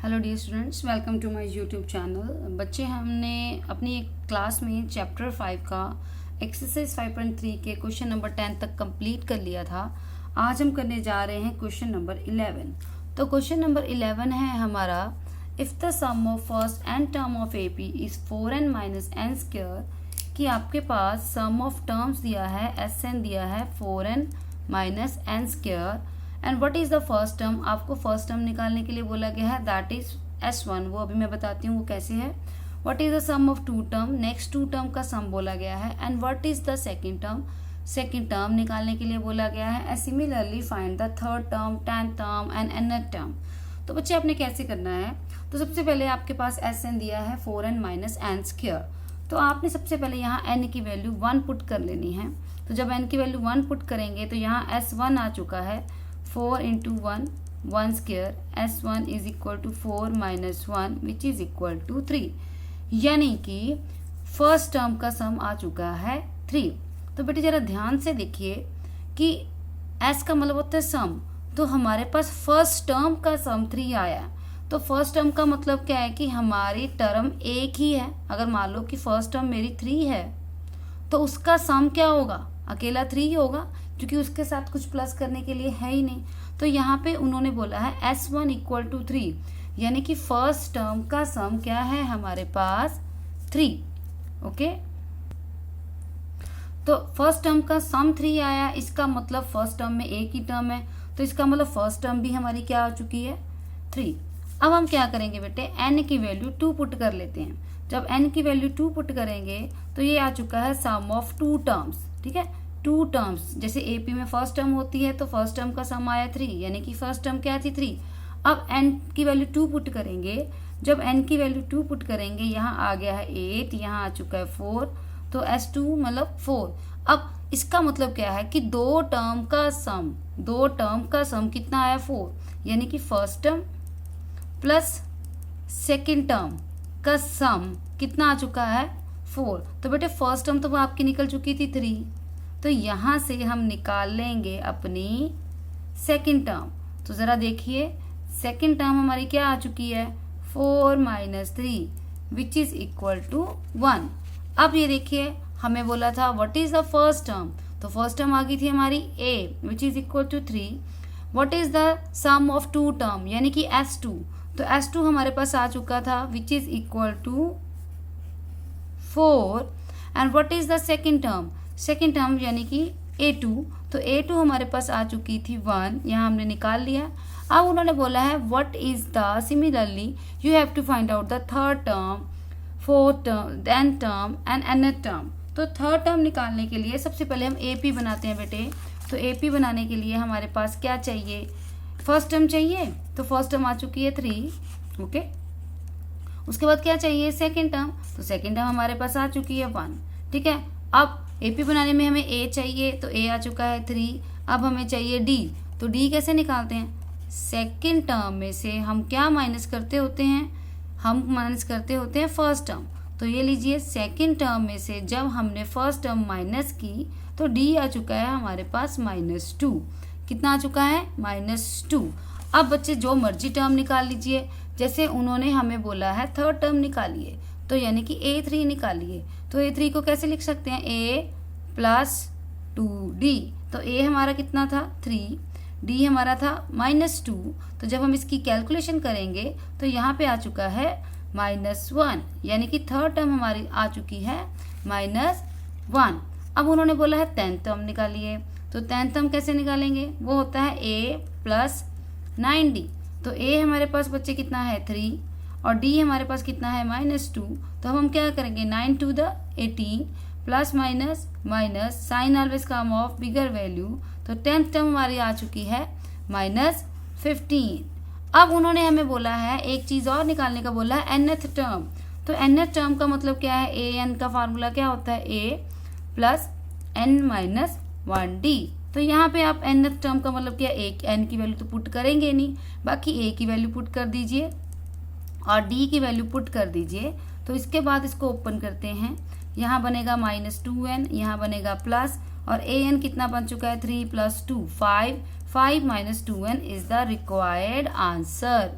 Hello dear students, welcome to my YouTube channel. बच्चे, हमने अपनी एक क्लास में चैप्टर 5 का एक्सरसाइज 5.3 के क्वेश्चन नंबर 10 तक कंप्लीट कर लिया था। आज हम करने जा रहे हैं क्वेश्चन नंबर 11। तो क्वेश्चन नंबर 11 है हमारा, if the sum of first n term of A P is 4n minus n square, कि आपके पास सम ऑफ टर्म्स दिया है, एस एन दिया है 4n minus n square, and what is the first term. आपको first term निकालने के लिए बोला गया है, दैट इज S1। वो अभी मैं बताती हूँ वो कैसे है। What is the sum of two term, next two term का सम बोला गया है, and what is the second term, second term निकालने के लिए बोला गया है। And similarly find the third term, tenth term and nth term. तो बच्चे आपने कैसे करना है, तो सबसे पहले आपके पास Sn दिया है 4n माइनस एन स्क्वायर। तो आपने सबसे पहले यहाँ n की वैल्यू 1 पुट कर लेनी है। तो जब n की वैल्यू 1 पुट करेंगे तो यहाँ S1 आ चुका है 4 into 1 square, S1 is equal to 4 minus 1 which is equal to 3, यानी कि फर्स्ट टर्म का सम आ चुका है 3। तो बेटे जरा ध्यान से देखिए कि S का मतलब होता है सम, तो हमारे पास फर्स्ट टर्म का सम 3 आया। तो फर्स्ट टर्म का मतलब क्या है कि हमारी टर्म एक ही है। अगर मान लो कि फर्स्ट टर्म मेरी 3 है तो उसका सम क्या होगा, अकेला 3 ही होगा, क्योंकि उसके साथ कुछ प्लस करने के लिए है ही नहीं। तो यहाँ पे उन्होंने बोला है S1 इक्वल टू 3, यानी कि फर्स्ट टर्म का सम क्या है हमारे पास 3। ओके, तो फर्स्ट टर्म का सम 3 आया, इसका मतलब फर्स्ट टर्म में एक ही टर्म है, तो इसका मतलब फर्स्ट टर्म भी हमारी क्या आ चुकी है 3। अब हम क्या करेंगे बेटे, n की वैल्यू 2 पुट कर लेते हैं। जब n की वैल्यू 2 पुट करेंगे तो ये आ चुका है सम ऑफ टू टर्म्स। ठीक है, टू टर्म्स, जैसे एपी में फर्स्ट टर्म होती है तो फर्स्ट टर्म का सम आया 3, यानी कि फर्स्ट टर्म क्या थी 3। अब n की वैल्यू 2 पुट करेंगे। जब n की वैल्यू 2 पुट करेंगे, यहाँ आ गया है 8, यहाँ आ चुका है 4, तो S2 मतलब 4। अब इसका मतलब क्या है कि दो टर्म का सम कितना आया 4, यानी कि first term plus second term का सम कितना आ चुका है 4। तो बेटे फर्स्ट टर्म तो वो आपकी निकल चुकी थी 3, तो यहाँ से हम निकाल लेंगे अपनी सेकेंड टर्म। तो ज़रा देखिए, सेकेंड टर्म हमारी क्या आ चुकी है 4 minus 3 which is equal to 1। अब ये देखिए, हमें बोला था what is the first term, तो फर्स्ट टर्म आ गई थी हमारी a which is equal to 3। What is the sum of two term, यानी कि S2, तो S2 हमारे पास आ चुका था which is equal to 4। And what is the second term, second term यानी कि A2, तो A2 हमारे पास आ चुकी थी 1, यहाँ हमने निकाल लिया। अब उन्होंने बोला है what is the, similarly you have to find out the third term, fourth term, tenth term and nth term. तो थर्ड टर्म निकालने के लिए सबसे पहले हम AP बनाते हैं बेटे। तो AP बनाने के लिए हमारे पास क्या चाहिए, फर्स्ट टर्म चाहिए, तो फर्स्ट टर्म आ चुकी है 3। ओके, उसके बाद क्या चाहिए सेकेंड टर्म, तो सेकेंड टर्म हमारे पास आ चुकी है 1। ठीक है, अब AP बनाने में हमें A चाहिए, तो A आ चुका है 3। अब हमें चाहिए D, तो D कैसे निकालते हैं, सेकेंड टर्म में से हम क्या माइनस करते होते हैं, हम माइनस करते होते हैं फर्स्ट टर्म। तो ये लीजिए, सेकेंड टर्म में से जब हमने फर्स्ट टर्म माइनस की तो D आ चुका है हमारे पास -2। कितना आ चुका है -2। अब बच्चे जो मर्जी टर्म निकाल लीजिए, जैसे उन्होंने हमें बोला है थर्ड टर्म निकालिए, तो यानी कि A3 निकालिए। तो A3 को कैसे लिख सकते हैं, A प्लस 2D। तो A हमारा कितना था 3, D हमारा था -2। तो जब हम इसकी कैलकुलेशन करेंगे तो यहाँ पे आ चुका है -1, यानी कि थर्ड टर्म हमारी आ चुकी है -1। अब उन्होंने बोला है टेंथ टर्म निकालिए, तो टेंथ टर्म कैसे निकालेंगे, वो होता है A प्लस 9D। तो A हमारे पास बच्चे कितना है 3 और D हमारे पास कितना है -2। तो हम क्या करेंगे, 9 to the 18 plus minus minus, sign always come of bigger value. तो टेंथ टर्म हमारी आ चुकी है -15। अब उन्होंने हमें बोला है एक चीज़ और निकालने का बोला है nth टर्म। तो nth टर्म का मतलब क्या है, an का फार्मूला क्या होता है a plus n minus 1d। तो यहाँ पे आप nth टर्म का मतलब क्या, एक n की वैल्यू तो पुट करेंगे नहीं, बाकी a की वैल्यू पुट कर दीजिए और d की वैल्यू पुट कर दीजिए। तो इसके बाद इसको ओपन करते हैं, यहाँ बनेगा -2n, यहाँ बनेगा प्लस, और an कितना बन चुका है 3 + 2 5 5 - 2n is the required answer.